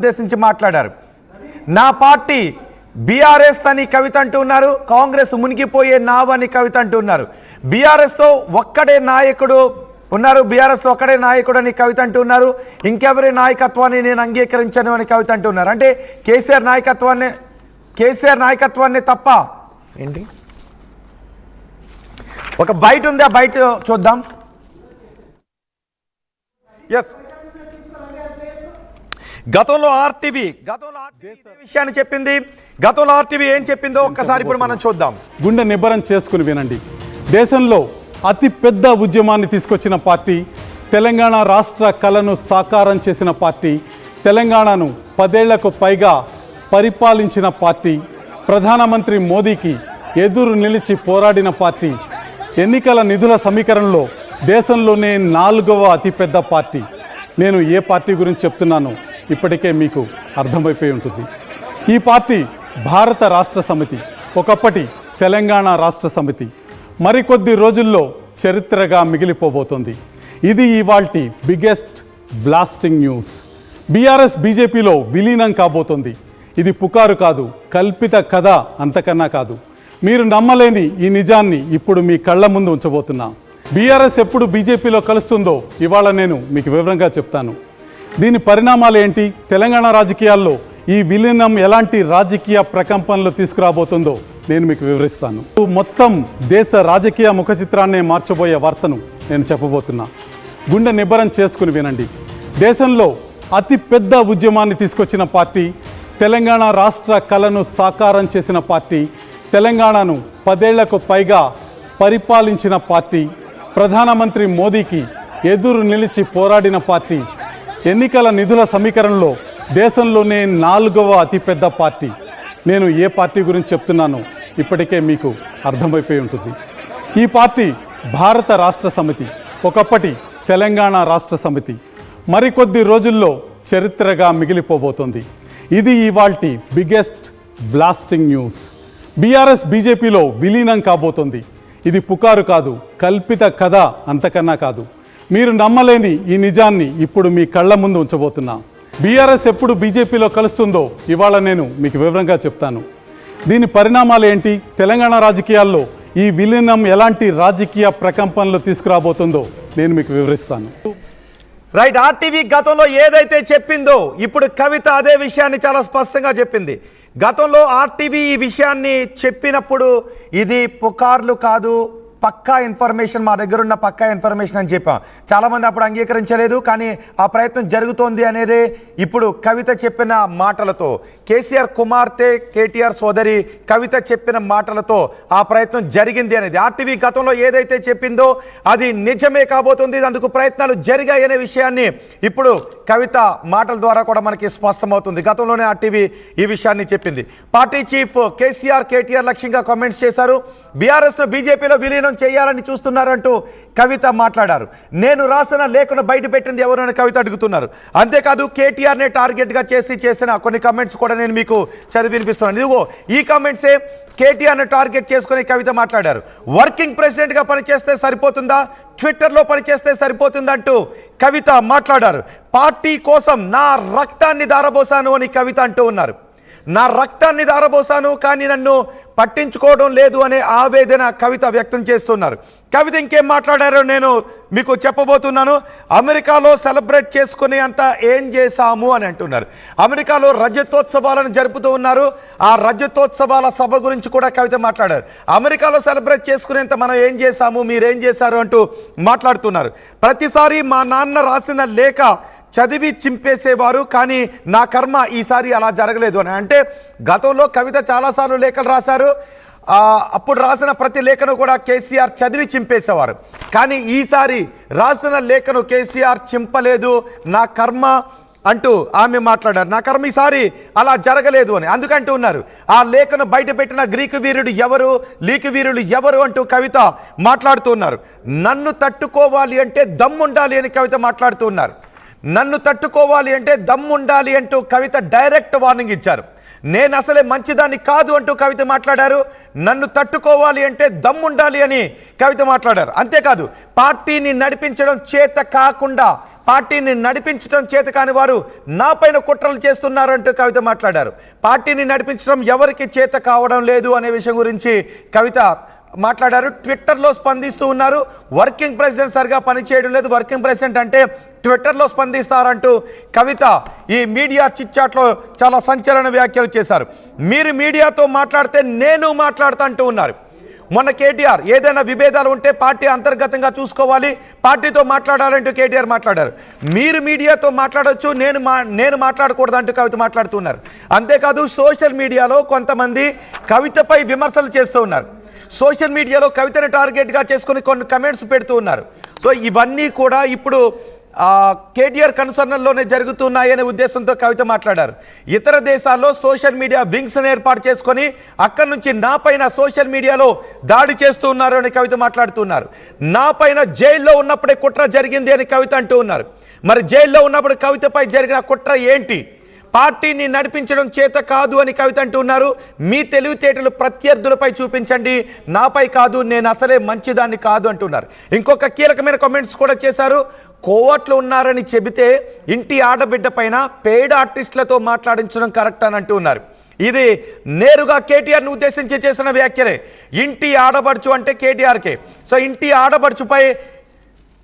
ఉద్దేశించి మాట్లాడారు. నా పార్టీ బీఆర్ఎస్ అని కవిత అంటున్నారు, కాంగ్రెస్ మునిగిపోయే నావని కవిత అంటున్నారు. బీఆర్ఎస్తో ఒక్కడే నాయకుడు ఉన్నారు, బీఆర్ఎస్తో ఒక్కడే నాయకుడు అని కవిత అంటున్నారు. ఇంకెవరి నాయకత్వాన్ని నేను అంగీకరించను అని కవిత అంటున్నారు. అంటే కేసీఆర్ నాయకత్వాన్ని తప్ప ఏంటి? ఒక బయట ఉంది, ఆ బయట చూద్దాం. ఎస్, గతంలో ఆర్టీవీ విషయాన్ని చెప్పింది. గతంలో ఆర్టీవీ ఏం చెప్పిందో ఒక్కసారి ఇప్పుడు మనం చూద్దాం. గుండె నిబ్బరం చేసుకుని వినండి. దేశంలో అతి పెద్ద ఉద్యమాన్ని తీసుకొచ్చిన పార్టీ, తెలంగాణ రాష్ట్ర కళను సాకారం చేసిన పార్టీ, తెలంగాణను 10 ఏళ్లకు పైగా పరిపాలించిన పార్టీ, ప్రధానమంత్రి మోదీకి ఎదురు నిలిచి పోరాడిన పార్టీ, ఎన్నికల నిధుల సమీకరణలో దేశంలోనే 4వ అతిపెద్ద పార్టీ. నేను ఏ పార్టీ గురించి చెప్తున్నానో ఇప్పటికే మీకు అర్థమైపోయి ఉంటుంది. ఈ పార్టీ భారత రాష్ట్ర సమితి, ఒకప్పటి తెలంగాణ రాష్ట్ర సమితి, మరికొద్ది రోజుల్లో చరిత్రగా మిగిలిపోబోతుంది. ఇది ఇవాల్టి బిగ్గెస్ట్ బ్లాస్టింగ్ న్యూస్. బీఆర్ఎస్ బీజేపీలో విలీనం కాబోతోంది. ఇది పుకారు కాదు, కల్పిత కథ అంతకన్నా కాదు. మీరు నమ్మలేని ఈ నిజాన్ని ఇప్పుడు మీ కళ్ళ ముందు ఉంచబోతున్నా. బీఆర్ఎస్ ఎప్పుడు బీజేపీలో కలుస్తుందో ఇవాళ నేను మీకు వివరంగా చెప్తాను. దీని పరిణామాలు ఏంటి, తెలంగాణ రాజకీయాల్లో ఈ విలీనం ఎలాంటి రాజకీయ ప్రకంపనలు తీసుకురాబోతుందో నేను మీకు వివరిస్తాను. మొత్తం దేశ రాజకీయ ముఖ చిత్రాన్నే మార్చబోయే వార్తను నేను చెప్పబోతున్నా. గుండె నిబ్బరం చేసుకుని వినండి. దేశంలో అతి పెద్ద ఉద్యమాన్ని తీసుకొచ్చిన పార్టీ, తెలంగాణ రాష్ట్ర కళను సాకారం చేసిన పార్టీ, తెలంగాణను 10 ఏళ్లకు పైగా పరిపాలించిన పార్టీ, ప్రధానమంత్రి మోదీకి ఎదురు నిలిచి పోరాడిన పార్టీ, ఎన్నికల నిధుల సమీకరణలో దేశంలోనే 4వ అతిపెద్ద పార్టీ. నేను ఏ పార్టీ గురించి చెప్తున్నానో ఇప్పటికే మీకు అర్థమైపోయి ఉంటుంది. ఈ పార్టీ భారత రాష్ట్ర సమితి, ఒకప్పటి తెలంగాణ రాష్ట్ర సమితి, మరికొద్ది రోజుల్లో చరిత్రగా మిగిలిపోబోతుంది. ఇది ఇవాల్టి బిగ్గెస్ట్ బ్లాస్టింగ్ న్యూస్. బీఆర్ఎస్ బీజేపీలో విలీనం కాబోతోంది. ఇది పుకారు కాదు, కల్పిత కథ అంతకన్నా కాదు. మీరు నమ్మలేని ఈ నిజాన్ని ఇప్పుడు మీ కళ్ళ ముందు ఉంచబోతున్నా. బీఆర్ఎస్ ఎప్పుడు బీజేపీలో కలుస్తుందో ఇవాళ నేను మీకు వివరంగా చెప్తాను. దీని పరిణామాలు ఏంటి, తెలంగాణ రాజకీయాల్లో ఈ విలీనం ఎలాంటి రాజకీయ ప్రకంపనలు తీసుకురాబోతుందో నేను మీకు వివరిస్తాను. రైట్, ఆర్టీవీ గతంలో ఏదైతే చెప్పిందో ఇప్పుడు కవిత అదే విషయాన్ని చాలా స్పష్టంగా చెప్పింది. గతంలో ఆర్టీవీ ఈ విషయాన్ని చెప్పినప్పుడు ఇది పుకార్లు కాదు, పక్కా ఇన్ఫర్మేషన్, మా దగ్గర ఉన్న పక్కా ఇన్ఫర్మేషన్ అని చెప్పాం. చాలామంది అప్పుడు అంగీకరించలేదు, కానీ ఆ ప్రయత్నం జరుగుతోంది అనేదే ఇప్పుడు కవిత చెప్పిన మాటలతో, కేసీఆర్ కుమార్తె కేటీఆర్ సోదరి కవిత చెప్పిన మాటలతో ఆ ప్రయత్నం జరిగింది అనేది. ఆర్టీవీ గతంలో ఏదైతే చెప్పిందో అది నిజమే కాబోతుంది. అందుకు ప్రయత్నాలు జరిగాయి అనే విషయాన్ని ఇప్పుడు కవిత మాటల ద్వారా కూడా మనకి స్పష్టమవుతుంది. గతంలోనే ఆర్టీవీ ఈ విషయాన్ని చెప్పింది. పార్టీ చీఫ్ కేసీఆర్ కేటీఆర్ లక్ష్యంగా కామెంట్స్ చేశారు. బీఆర్ఎస్ను బీజేపీలో విలీనం చేయాలని చూస్తున్నారంటూ కవిత మాట్లాడారు. నేను రాసిన లేఖను బయట పెట్టింది ఎవరు అని కవిత అడుగుతున్నారు. అంతేకాదు కేటీఆర్నే టార్గెట్గా చేసిన కొన్ని కామెంట్స్ కూడా నేను మీకు చదివి వినిపిస్తున్నాను. ఇదిగో ఈ కామెంట్సే కేటీఆర్ని టార్గెట్ చేసుకుని కవిత మాట్లాడారు. వర్కింగ్ ప్రెసిడెంట్గా పనిచేస్తే సరిపోతుందా, ట్విట్టర్లో పనిచేస్తే సరిపోతుందంటూ కవిత మాట్లాడారు. పార్టీ కోసం నా రక్తాన్ని దారబోసాను అని కవిత అంటూ ఉన్నారు. నా రక్తాన్ని దారబోసాను కానీ నన్ను పట్టించుకోవడం లేదు అనే ఆవేదన కవిత వ్యక్తం చేస్తున్నారు. కవిత ఇంకేం మాట్లాడారో నేను మీకు చెప్పబోతున్నాను. అమెరికాలో సెలబ్రేట్ చేసుకునే అంత ఏం చేశాము అని అంటున్నారు. అమెరికాలో రజతోత్సవాలను జరుపుతూ ఉన్నారు. ఆ రజతోత్సవాల సభ గురించి కూడా కవిత మాట్లాడారు. అమెరికాలో సెలబ్రేట్ చేసుకునేంత మనం ఏం చేశాము, మీరేం చేశారు అంటూ మాట్లాడుతున్నారు. ప్రతిసారి మా నాన్న రాసిన లేఖ చదివి చింపేసేవారు, కానీ నా కర్మ ఈసారి అలా జరగలేదు అని. అంటే గతంలో కవిత చాలాసార్లు లేఖలు రాశారు. అప్పుడు రాసిన ప్రతి లేఖను కూడా కేసీఆర్ చదివి చింపేసేవారు. కానీ ఈసారి రాసిన లేఖను కేసీఆర్ చింపలేదు, నా కర్మ అంటూ ఆమె మాట్లాడారు. నా కర్మ ఈసారి అలా జరగలేదు అని అందుకంటూ ఉన్నారు. ఆ లేఖను బయట పెట్టిన గ్రీకు వీరుడు ఎవరు, లీకు వీరులు ఎవరు అంటూ కవిత మాట్లాడుతూ ఉన్నారు. నన్ను తట్టుకోవాలి అంటే దమ్ముండాలి అని కవిత మాట్లాడుతూ ఉన్నారు. నన్ను తట్టుకోవాలి అంటే దమ్ముండాలి అంటూ కవిత డైరెక్ట్ వార్నింగ్ ఇచ్చారు. నేను అసలే మంచిదాన్ని కాదు అంటూ కవిత మాట్లాడారు. నన్ను తట్టుకోవాలి అంటే దమ్ముండాలి అని కవిత మాట్లాడారు. అంతేకాదు పార్టీని నడిపించడం చేత కాకుండా పార్టీని నడిపించడం చేత కాని వారు నా పైన కుట్రలు చేస్తున్నారంటూ కవిత మాట్లాడారు. పార్టీని నడిపించడం ఎవరికి చేత కావడం లేదు అనే విషయం గురించి కవిత మాట్లాడారు. ట్విట్టర్లో స్పందిస్తూ ఉన్నారు. వర్కింగ్ ప్రెసిడెంట్ సరిగా పనిచేయడం లేదు, వర్కింగ్ ప్రెసిడెంట్ అంటే ట్విట్టర్లో స్పందిస్తారంటూ కవిత ఈ మీడియా చిట్చాట్లో చాలా సంచలన వ్యాఖ్యలు చేశారు. మీరు మీడియాతో మాట్లాడితే నేను మాట్లాడుతా అంటూ ఉన్నారు. మొన్న కేటీఆర్ ఏదైనా విభేదాలు ఉంటే పార్టీ అంతర్గతంగా చూసుకోవాలి, పార్టీతో మాట్లాడాలంటూ కేటీఆర్ మాట్లాడారు. మీరు మీడియాతో మాట్లాడవచ్చు, నేను మాట్లాడకూడదు అంటూ కవిత మాట్లాడుతున్నారు. అంతేకాదు సోషల్ మీడియాలో కొంతమంది కవితపై విమర్శలు చేస్తూ ఉన్నారు. సోషల్ మీడియాలో కవితను టార్గెట్గా చేసుకుని కొన్ని కమెంట్స్ పెడుతూ ఉన్నారు. సో ఇవన్నీ కూడా ఇప్పుడు కేటీఆర్ కన్సర్న్లోనే జరుగుతున్నాయనే ఉద్దేశంతో కవిత మాట్లాడారు. ఇతర దేశాల్లో సోషల్ మీడియా వింగ్స్ని ఏర్పాటు చేసుకొని అక్కడి నుంచి నా పైన సోషల్ మీడియాలో దాడి చేస్తూ ఉన్నారు అని కవిత మాట్లాడుతున్నారు. నా పైన జైల్లో ఉన్నప్పుడే కుట్ర జరిగింది అని కవిత అంటూ ఉన్నారు. మరి జైల్లో ఉన్నప్పుడు కవితపై జరిగిన కుట్ర ఏంటి? పార్టీని నడిపించడం చేత కాదు అని కవిత అంటున్నారు. మీ తెలివితేటలు ప్రత్యర్థులపై చూపించండి, నాపై కాదు, నేను అసలే మంచిదాన్ని కాదు అంటున్నారు. ఇంకొక కీలకమైన కామెంట్స్ కూడా చేశారు. కోవట్లు ఉన్నారని చెబితే ఇంటి ఆడబిడ్డ పైన పెయిడ్ ఆర్టిస్టులతో మాట్లాడించడం కరెక్ట్ అని అంటున్నారు. ఇది నేరుగా కేటీఆర్ను ఉద్దేశించి చేసిన వ్యాఖ్యలే. ఇంటి ఆడబడుచు అంటే కేటీఆర్కే. సో ఇంటి ఆడబడుచుపై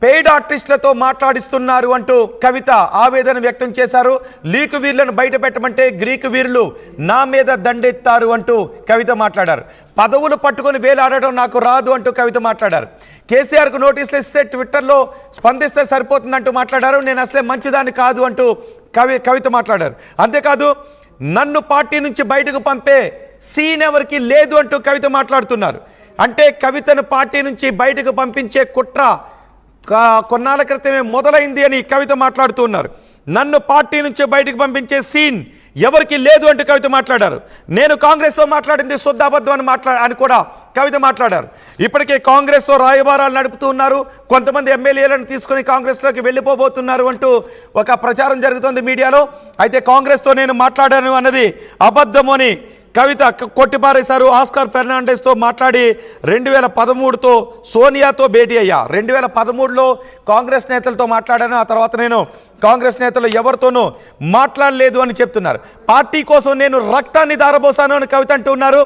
పెయిడ్ ఆర్టిస్టులతో మాట్లాడిస్తున్నారు అంటూ కవిత ఆవేదన వ్యక్తం చేశారు. లీకు వీరులను బయట పెట్టమంటే గ్రీకు వీరులు నా మీద దండెత్తారు అంటూ కవిత మాట్లాడారు. పదవులు పట్టుకొని వేలాడడం నాకు రాదు అంటూ కవిత మాట్లాడారు. కేసీఆర్కు నోటీసులు ఇస్తే ట్విట్టర్లో స్పందిస్తే సరిపోతుందంటూ మాట్లాడారు. నేను అసలే మంచిదాన్ని కాదు అంటూ కవిత మాట్లాడారు. అంతేకాదు నన్ను పార్టీ నుంచి బయటకు పంపే సీన్ ఎవరికి లేదు అంటూ కవిత మాట్లాడుతున్నారు. అంటే కవితను పార్టీ నుంచి బయటకు పంపించే కుట్ర కొన్నాళ్ళ క్రితమే మొదలైంది అని కవిత మాట్లాడుతున్నారు. నన్ను పార్టీ నుంచి బయటకు పంపించే సీన్ ఎవరికి లేదు అంటూ కవిత మాట్లాడారు. నేను కాంగ్రెస్తో మాట్లాడింది శుద్ధాబద్ధం అని కూడా కవిత మాట్లాడారు. ఇప్పటికే కాంగ్రెస్తో రాయబారాలు నడుపుతూ ఉన్నారు, కొంతమంది ఎమ్మెల్యేలను తీసుకుని కాంగ్రెస్లోకి వెళ్ళిపోబోతున్నారు అంటూ ఒక ప్రచారం జరుగుతోంది మీడియాలో. అయితే కాంగ్రెస్తో నేను మాట్లాడాను అన్నది అబద్ధము అని కవిత కొట్టిపారేశారు. ఆస్కార్ ఫెర్నాండెస్తో మాట్లాడి 2013తో సోనియాతో భేటీ అయ్యా. 2013లో కాంగ్రెస్ నేతలతో మాట్లాడాను, ఆ తర్వాత నేను కాంగ్రెస్ నేతలు ఎవరితోనూ మాట్లాడలేదు అని చెప్తున్నారు. పార్టీ కోసం నేను రక్తాన్ని దారబోసాను అని కవిత అంటున్నారు.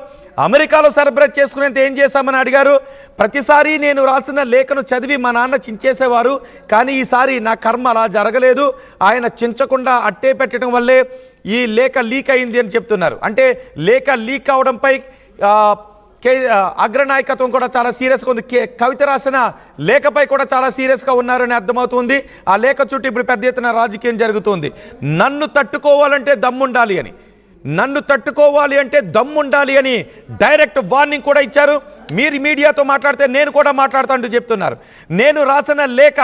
అమెరికాలో సెలబ్రేట్ చేసుకునేంత ఏం చేశామని అడిగారు. ప్రతిసారి నేను రాసిన లేఖను చదివి మా నాన్న చించేసేవారు, కానీ ఈసారి నా కర్మ అలా జరగలేదు. ఆయన చించకుండా అట్టే పెట్టడం వల్లే ఈ లేఖ లీక్ అయింది అని చెప్తున్నారు. అంటే లేఖ లీక్ అవడంపై అగ్రనాయకత్వం కూడా చాలా సీరియస్గా ఉంది. కవిత రాసిన లేఖపై కూడా చాలా సీరియస్గా ఉన్నారని అర్థమవుతుంది. ఆ లేఖ చుట్టూ ఇప్పుడు పెద్ద ఎత్తున రాజకీయం జరుగుతుంది. నన్ను తట్టుకోవాలంటే దమ్ముండాలి అని, నన్ను తట్టుకోవాలి అంటే దమ్ముండాలి అని డైరెక్ట్ వార్నింగ్ కూడా ఇచ్చారు. మీరు మీడియాతో మాట్లాడితే నేను కూడా మాట్లాడుతా అంటూ చెప్తున్నారు. నేను రాసిన లేఖ